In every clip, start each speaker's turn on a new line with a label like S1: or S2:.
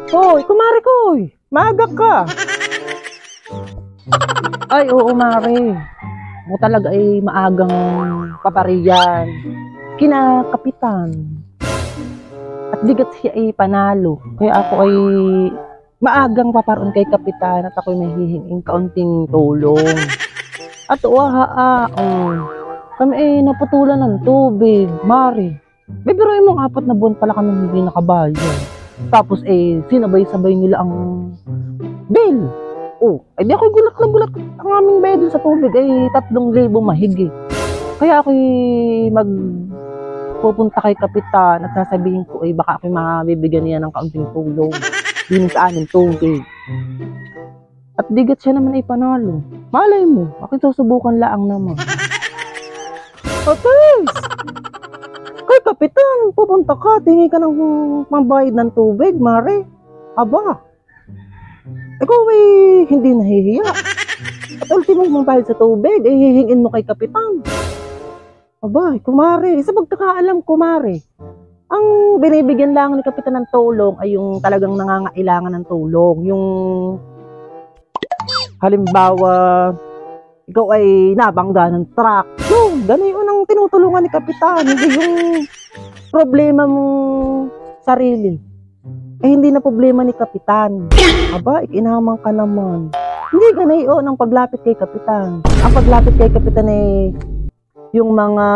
S1: Hoy, kumare koy! Maaga ka! Ay, oo, mare. Ako talaga ay maagang papariyan. Kina kapitan. At bigat siya ay panalo. Kaya ako ay maagang paparoon kay kapitan at ako'y may hihinging kaunting tulong. At kami ay naputulan ng tubig, mare. Bibiruin mo 4 na buwan pala kami hindi nakabayad. Tapos sinabay-sabay nila ang bill. Ay di ako'y gulat na gulat. Ang aming bayad sa tubig ay 3,000 mahigit. Kaya ako'y pupunta kay kapitan at sasabihin ko baka ako'y mabibigyan niya ng kaunting tulong din sa aming tubig. At bigat siya naman ay panalo. Malay mo, ako'y susubukan laang naman. Atis! Kay kapitan, pupunta ka, tingi ka ng pambayad ng tubig, mare. Aba, ikaw ay hindi nahihiya. At ultimong pambayad sa tubig, ay hihingin mo kay kapitan. Aba, kumare, sa pagkakaalam kumare, ang binibigyan lang ni kapitan ng tulong ay yung talagang nangangailangan ng tulong. Yung halimbawa, ikaw ay nabangga ng truck. Yung gano'n ang tinutulungan ni kapitan. Hindi yung problema mong sarili. Hindi na problema ni kapitan. Aba, ikinamang ka naman. Hindi gano'n ang paglapit kay kapitan. Ang paglapit kay kapitan ay yung mga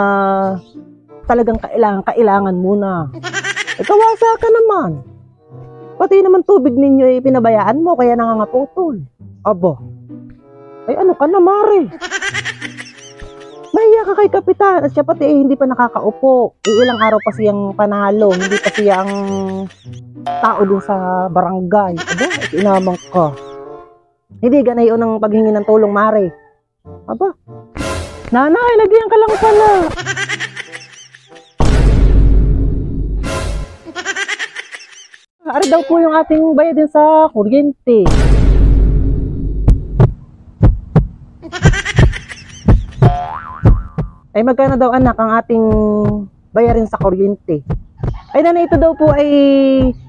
S1: talagang kailangan muna. Kawasa ka naman. Pati naman tubig ninyo ay pinabayaan mo kaya nangangaputol. Aba, ay ano ka na, mare? Mahiya ka kay kapitan at siya pati hindi pa nakakaupo. Ilang araw pa siyang panalo, hindi pa siya ang tao dun sa barangay. Aba, inamang ka. Hindi ganayon ang paghingi ng tulong, mare. Aba, nanay, lagyan ka lang pala. Ari daw po yung ating bayad din sa kuryente. Ay magkano daw anak ang ating bayarin sa kuryente? Ay nanay, ito daw po ay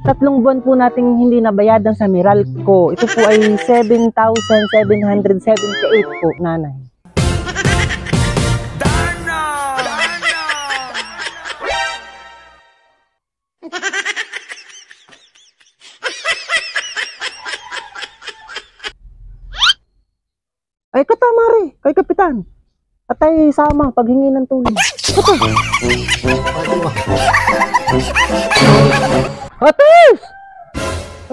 S1: 3 buwan po nating hindi nabayadan sa Meralco. Ito po ay 7,778 po, nanay. Ay katamari, kay kapitan. At tayo sama paghingi ng tulong. Atis!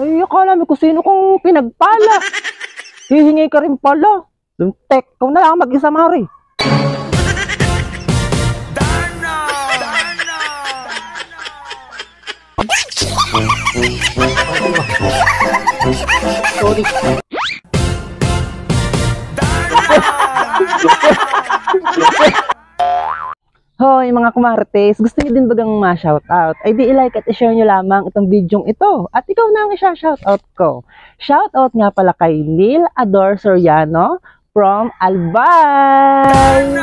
S1: Ay, akala mo kung sino kong pinagpala. Hihingi ka rin pala. Luntek, kung na lang mag-isa, mari. Sorry. Hoy mga kumartes, gusto niyo din bagang ma-shoutout? Ay di i-like at i-share nyo lamang itong video ito. At ikaw na ang i-shoutout ko. Shoutout nga pala kay Neil Ador Soriano from Albay!